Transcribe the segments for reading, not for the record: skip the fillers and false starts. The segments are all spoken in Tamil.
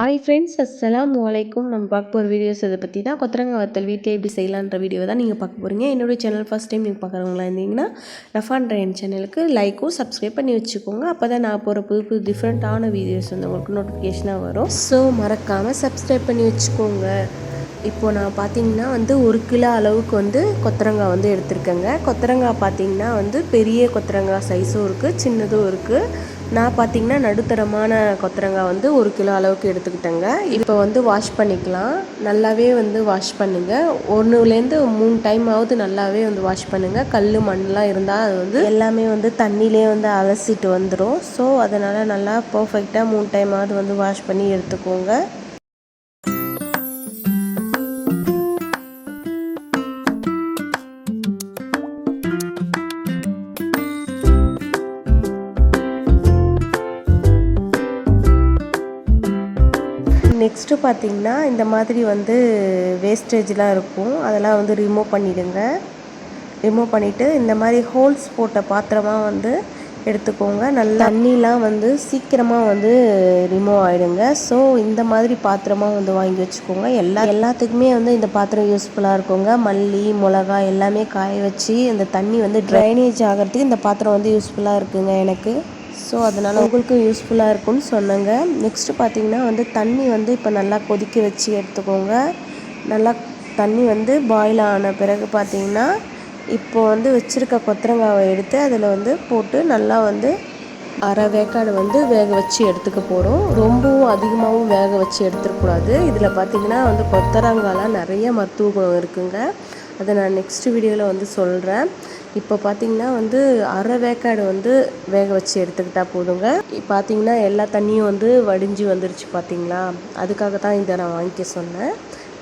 ஹாய் ஃப்ரெண்ட்ஸ், அஸ்ஸலாமு அலைக்கும். நம்ம பார்க்க போகிற வீடியோஸ் இதை பற்றி தான். கொத்தரங்காய் வத்தல் வீட்டில் எப்படி செய்யலான்ற வீடியோ தான் நீங்கள் பார்க்க போகிறீங்க. என்னுடைய சேனல் ஃபஸ்ட் டைம் நீங்கள் பார்க்குறவங்களா இருந்தீங்கன்னா ரஃபான் என் சேனலுக்கு லைக்கும் சப்ஸ்கிரைப் பண்ணி வச்சுக்கோங்க. அப்போ தான் நான் போகிற புது புது டிஃப்ரெண்ட்டான வீடியோஸ் வந்து உங்களுக்கு நோட்டிஃபிகேஷனாக வரும். ஸோ மறக்காமல் சப்ஸ்கிரைப் பண்ணி வச்சுக்கோங்க. இப்போது நான் பார்த்தீங்கன்னா வந்து 1 கிலோ அளவுக்கு வந்து கொத்தரங்காய் வந்து எடுத்திருக்கேங்க. கொத்தரங்காய் பார்த்தீங்கன்னா வந்து பெரிய கொத்தரங்காய் சைஸும் இருக்குது, சின்னதும் இருக்குது. நான் பார்த்தீங்கன்னா நடுத்தரமான கொத்தரங்காய் வந்து 1 கிலோ அளவுக்கு எடுத்துக்கிட்டேங்க. இப்போ வந்து வாஷ் பண்ணிக்கலாம். நல்லாவே வந்து வாஷ் பண்ணுங்கள். 1லேருந்து 3 டைமாவது நல்லாவே வந்து வாஷ் பண்ணுங்கள். கல் மண்ணெலாம் இருந்தால் அது வந்து எல்லாமே வந்து தண்ணியிலே வந்து அலசிட்டு வந்துடும். ஸோ அதனால் நல்லா பர்ஃபெக்டாக 3 டைமாவது வந்து வாஷ் பண்ணி எடுத்துக்கோங்க. நெக்ஸ்ட்டு பார்த்திங்கன்னா இந்த மாதிரி வந்து வேஸ்டேஜ்லாம் இருக்கும், அதெல்லாம் வந்து ரிமூவ் பண்ணிவிடுங்க. ரிமூவ் பண்ணிவிட்டு இந்த மாதிரி ஹோல்ஸ் போட்ட பாத்திரமாக வந்து எடுத்துக்கோங்க. நல்லா தண்ணிலாம் வந்து சீக்கிரமாக வந்து ரிமூவ் ஆகிடுங்க. ஸோ இந்த மாதிரி பாத்திரமாக வந்து வாங்கி வச்சுக்கோங்க. எல்லாத்துக்குமே வந்து இந்த பாத்திரம் யூஸ்ஃபுல்லாக இருக்குங்க. மல்லி மிளகா எல்லாமே காய வச்சு இந்த தண்ணி வந்து ட்ரைனேஜ் ஆகிறதுக்கு இந்த பாத்திரம் வந்து யூஸ்ஃபுல்லாக இருக்குங்க எனக்கு. ஸோ அதனால் உங்களுக்கும் யூஸ்ஃபுல்லாக இருக்கும்னு சொன்னேங்க. நெக்ஸ்ட்டு பார்த்திங்கன்னா வந்து தண்ணி வந்து இப்போ நல்லா கொதிக்க வச்சு எடுத்துக்கோங்க. நல்லா தண்ணி வந்து பாயில் ஆன பிறகு பார்த்திங்கன்னா இப்போ வந்து வச்சுருக்க கொத்தரங்காவை எடுத்து அதில் வந்து போட்டு நல்லா வந்து அரை வேக்காடு வந்து வேக வச்சு எடுத்துக்க போகிறோம். ரொம்பவும் அதிகமாகவும் வேக வச்சு எடுத்துடக்கூடாது. இதில் பார்த்திங்கன்னா வந்து கொத்தரங்காய்லாம் நிறைய மருத்துவ குணம் இருக்குங்க. அதை நான் நெக்ஸ்ட் வீடியோவில் வந்து சொல்கிறேன். இப்போ பார்த்திங்கன்னா வந்து அரை வேக்காடு வந்து வேக வச்சு எடுத்துக்கிட்டால் போதுங்க. பார்த்திங்கன்னா எல்லா தண்ணியும் வந்து வடிஞ்சு வந்துருச்சு பார்த்திங்களா, அதுக்காக தான் இதை நான் வாங்கிக்க சொன்னேன்.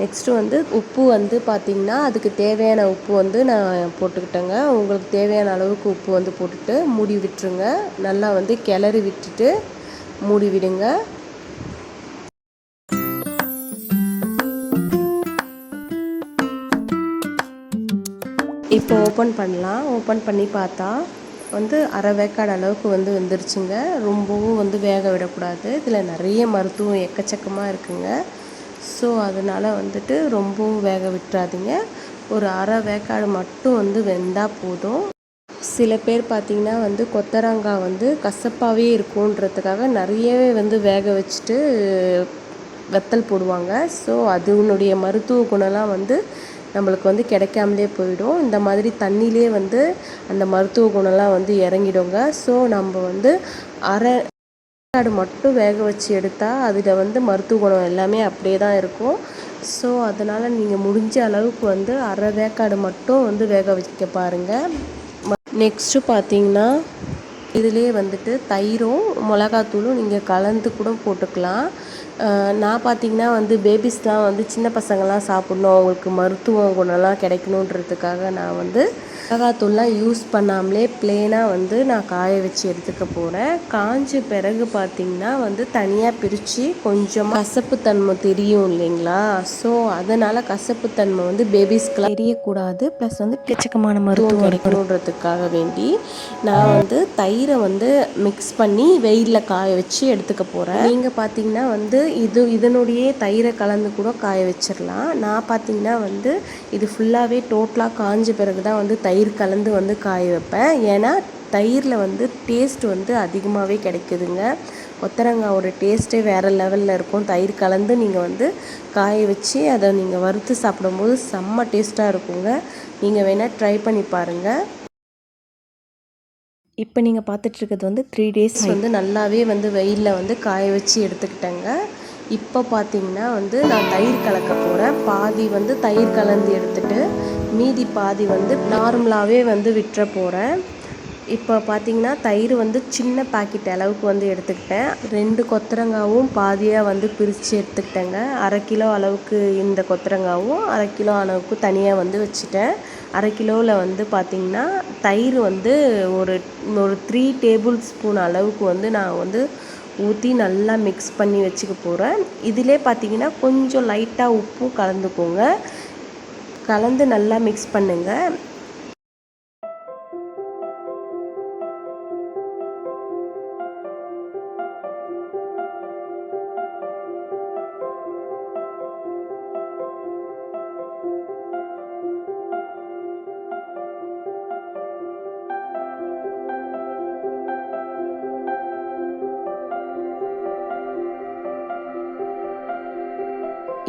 நெக்ஸ்ட்டு வந்து உப்பு வந்து பார்த்திங்கன்னா அதுக்கு தேவையான உப்பு வந்து நான் போட்டுக்கிட்டேங்க. உங்களுக்கு தேவையான அளவுக்கு உப்பு வந்து போட்டுட்டு மூடி விட்டுருங்க. நல்லா வந்து கிளறி விட்டுட்டு மூடி விடுங்க. இப்போ ஓப்பன் பண்ணலாம். ஓப்பன் பண்ணி பார்த்தா வந்து அரை வேக்காடு அளவுக்கு வந்து வெந்துருச்சுங்க. ரொம்பவும் வந்து வேக விடக்கூடாது. இதில் நிறைய மருத்துவம் எக்கச்சக்கமாக இருக்குங்க. ஸோ அதனால் வந்துட்டு ரொம்பவும் வேக விட்டுறாதீங்க. ஒரு அரை வேக்காடு மட்டும் வந்து வெந்தால் போதும். சில பேர் பார்த்திங்கன்னா வந்து கொத்தரங்காய் வந்து கசப்பாகவே இருக்குன்றதுக்காக நிறையவே வந்து வேக வச்சுட்டு வத்தல் போடுவாங்க. ஸோ அதனுடைய மருத்துவ குணம்லாம் வந்து நம்மளுக்கு வந்து கிடைக்காமலே போயிடும். இந்த மாதிரி தண்ணியிலே வந்து அந்த மருத்துவ குணம்லாம் வந்து இறங்கிடுங்க. ஸோ நம்ம வந்து அரை வேக்காடு மட்டும் வேக வச்சு எடுத்தால் அதில் வந்து மருத்துவ குணம் எல்லாமே அப்படியே தான் இருக்கும். ஸோ அதனால் நீங்கள் முடிஞ்ச அளவுக்கு வந்து அரை வேக்காடு மட்டும் வந்து வேக வைக்க பாருங்கள். நெக்ஸ்ட்டு பார்த்திங்கன்னா இதிலே வந்துட்டு தயிரும் மிளகாத்தூளும் நீங்கள் கலந்து கூட போட்டுக்கலாம். நான் பார்த்திங்கன்னா வந்து பேபிஸ்லாம் வந்து சின்ன பசங்கள்லாம் சாப்பிட்ணும், அவங்களுக்கு மருத்துவ குணம்லாம் கிடைக்கணுன்றதுக்காக நான் வந்து மிளகாத்தூள்லாம் யூஸ் பண்ணாமலே ப்ளெயினாக வந்து நான் காய வச்சு எடுத்துக்க போகிறேன். காஞ்ச பிறகு பார்த்திங்கன்னா வந்து தனியாக பிரித்து கொஞ்சமாக கசப்புத்தன்மை தெரியும் இல்லைங்களா. ஸோ அதனால் கசப்புத்தன்மை வந்து பேபிஸ்க்கெலாம் தெரியக்கூடாது. ப்ளஸ் வந்து எக்கச்சக்கமான மருத்துவம் கிடைக்கணுன்றதுக்காக வேண்டி நான் வந்து தயிரை வந்து மிக்ஸ் பண்ணி வெயிலில் காய வச்சு எடுத்துக்க போகிறேன். நீங்கள் பார்த்திங்கன்னா வந்து இதனுடைய தயிரை கலந்து கூட காய வச்சிடலாம். நான் பார்த்திங்கன்னா வந்து இது ஃபுல்லாகவே டோட்டலாக காஞ்ச பிறகு தான் வந்து தயிர் கலந்து வந்து காய வைப்பேன். ஏன்னா தயிரில் வந்து டேஸ்ட் வந்து அதிகமாகவே கிடைக்குதுங்க. கொத்தரங்காயோட டேஸ்ட்டே வேறு லெவலில் இருக்கும். தயிர் கலந்து நீங்கள் வந்து காய வச்சு அதை நீங்கள் வறுத்து சாப்பிடும்போது செம்ம டேஸ்ட்டாக இருக்குங்க. நீங்கள் வேணால் ட்ரை பண்ணி பாருங்கள். இப்போ நீங்கள் பார்த்துட்ருக்கிறது வந்து 3 டேஸ் வந்து நல்லாவே வந்து வெயிலில் வந்து காய வச்சு எடுத்துக்கிட்டேங்க. இப்போ பார்த்திங்கன்னா வந்து நான் தயிர் கலக்க போகிறேன். பாதி வந்து தயிர் கலந்து எடுத்துகிட்டு மீதி பாதி வந்து நார்மலாகவே வந்து விட்டுற போகிறேன். இப்போ பார்த்திங்கன்னா தயிர் வந்து சின்ன பாக்கெட் அளவுக்கு வந்து எடுத்துக்கிட்டேன். 2 கொத்தரங்காவும் பாதியாக வந்து பிரித்து எடுத்துக்கிட்டேங்க. அரை கிலோ அளவுக்கு இந்த கொத்தரங்காவும் அரை கிலோ அளவுக்கு தனியாக வந்து வச்சுட்டேன். அரை கிலோவில் வந்து பார்த்திங்கன்னா தயிர் வந்து ஒரு 3 டேபிள் ஸ்பூன் அளவுக்கு வந்து நான் வந்து ஊற்றி நல்லா மிக்ஸ் பண்ணி வச்சுக்க போகிறேன். இதிலே பார்த்திங்கன்னா கொஞ்சம் லைட்டாக உப்பும் கலந்துக்கோங்க. கலந்து நல்லா மிக்ஸ் பண்ணுங்கள்.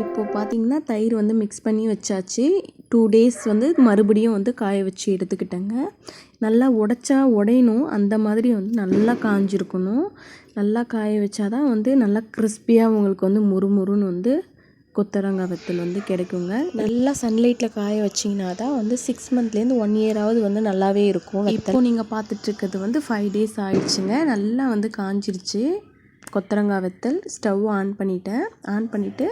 இப்போது பார்த்திங்கன்னா தயிர் வந்து மிக்ஸ் பண்ணி வச்சாச்சு. 2 டேஸ் வந்து மறுபடியும் வந்து காய வச்சு எடுத்துக்கிட்டேங்க. நல்லா உடையணும், அந்த மாதிரி வந்து நல்லா காஞ்சிருக்கணும். நல்லா காய வச்சா தான் வந்து நல்லா கிறிஸ்பியாக உங்களுக்கு வந்து முறுமுறுன்னு வந்து கொத்தவரங்காய் வத்தல் வந்து கிடைக்குங்க. நல்லா சன்லைட்டில் காய வச்சிங்கன்னா தான் வந்து 6 மந்த்லேருந்து 1 இயராவது வந்து நல்லாவே இருக்கும். இப்போது நீங்கள் பார்த்துட்ருக்கிறது வந்து 5 டேஸ் ஆயிடுச்சுங்க. நல்லா வந்து காஞ்சிருச்சு கொத்தவரங்காய் வத்தல். ஸ்டவ் ஆன் பண்ணிவிட்டு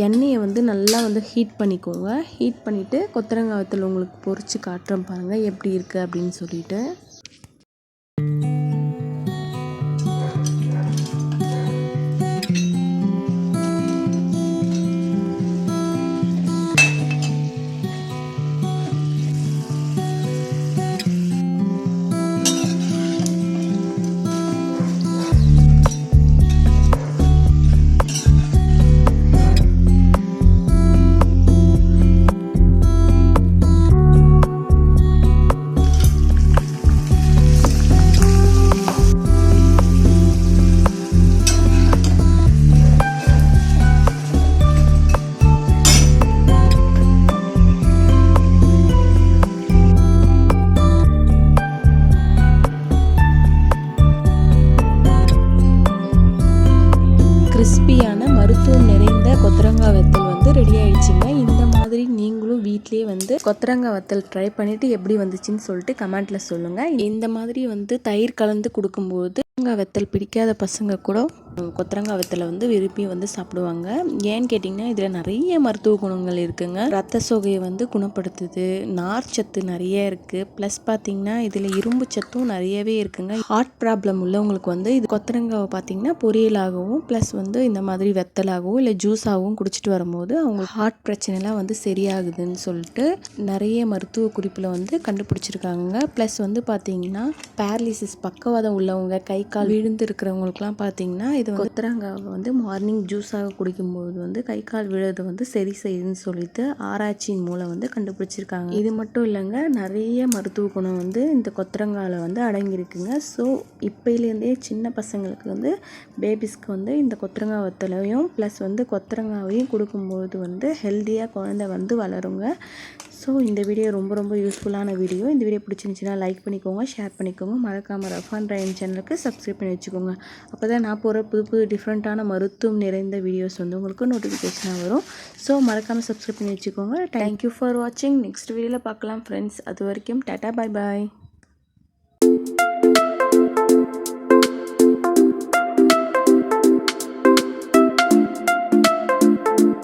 எண்ணெயை வந்து நல்லா வந்து ஹீட் பண்ணிக்கோங்க. ஹீட் பண்ணிவிட்டு கொத்தவரங்காய் வத்தல் உங்களுக்கு பொரித்து காட்டுறேன் பாருங்கள் எப்படி இருக்குது அப்படின்னு சொல்லிட்டு. கிறிஸ்பியான மருத்துவம் நிறைந்த கொத்தவரங்காய் வத்தல் வந்து ரெடி ஆயிடுச்சுங்க. இந்த மாதிரி நீங்களும் வீட்டிலேயே வந்து கொத்தவரங்காய் வத்தல் ட்ரை பண்ணிவிட்டு எப்படி வந்துச்சுன்னு சொல்லிட்டு கமெண்ட்டில் சொல்லுங்கள். இந்த மாதிரி வந்து தயிர் கலந்து கொடுக்கும்போது கொத்தவரங்காய் வத்தல் பிடிக்காத பசங்க கூட கொத்தவரங்காய் வத்தலை வந்து விரும்பி வந்து சாப்பிடுவாங்க. ஏன்னு கேட்டிங்கன்னா இதில் நிறைய மருத்துவ குணங்கள் இருக்குங்க. ரத்த சோகையை வந்து குணப்படுத்துது, நார் சத்து நிறைய இருக்குது. ப்ளஸ் பார்த்திங்கன்னா இதில் இரும்பு சத்தும் நிறையவே இருக்குங்க. ஹார்ட் ப்ராப்ளம் உள்ளவங்களுக்கு வந்து இது கொத்தவரங்காவை பார்த்திங்கன்னா பொரியலாகவும் ப்ளஸ் வந்து இந்த மாதிரி வெத்தலாகவும் இல்லை ஜூஸாகவும் குடிச்சிட்டு வரும்போது அவங்களுக்கு ஹார்ட் பிரச்சனைலாம் வந்து சரியாகுதுன்னு சொல்லிட்டு நிறைய மருத்துவ குறிப்பில் வந்து கண்டுபிடிச்சிருக்காங்க. ப்ளஸ் வந்து பார்த்திங்கன்னா பேரலிசிஸ் பக்கவாதம் உள்ளவங்க, கை கால் விழுந்து இருக்கிறவங்களுக்குலாம் பார்த்திங்கன்னா இது கொத்தவரங்காவை வந்து மார்னிங் ஜூஸாக குடிக்கும்போது வந்து கை கால் விழுது வந்து சரி செய்யுதுன்னு சொல்லிட்டு ஆராய்ச்சியின் மூலம் வந்து கண்டுபிடிச்சிருக்காங்க. இது மட்டும் இல்லைங்க, நிறைய மருத்துவ குணம் வந்து இந்த கொத்தவரங்காயில் வந்து அடங்கியிருக்குங்க. ஸோ இப்போலேருந்தே சின்ன பசங்களுக்கு வந்து பேபிஸ்க்கு வந்து இந்த கொத்தவரங்காய் வத்தலையும் ப்ளஸ் வந்து கொத்தவரங்காவையும் கொடுக்கும்போது வந்து ஹெல்த்தியாக குழந்தை வந்து வளருங்க. ஸோ இந்த வீடியோ ரொம்ப ரொம்ப யூஸ்ஃபுல்லான வீடியோ. இந்த வீடியோ பிடிச்சிருந்துச்சுன்னா லைக் பண்ணிக்கோங்க, ஷேர் பண்ணிக்கோங்க. மறக்காமல் ரஃபான் ரைம் சேனலுக்கு சப்ஸ்கிரைப் பண்ணி வச்சுக்கோங்க. அப்போ தான் நான் போகிற புது டிஃப்ரெண்ட்டான மருத்துவம் நிறைந்த வீடியோஸ் வந்து உங்களுக்கு நோட்டிஃபிகேஷனாக வரும். ஸோ மறக்காமல் சப்ஸ்கிரைப் பண்ணி வச்சுக்கோங்க. தேங்க்யூ ஃபார் வாட்சிங். நெக்ஸ்ட் வீடியோவில் பார்க்கலாம் ஃப்ரெண்ட்ஸ். அது வரைக்கும் டாட்டா, பாய் பாய்.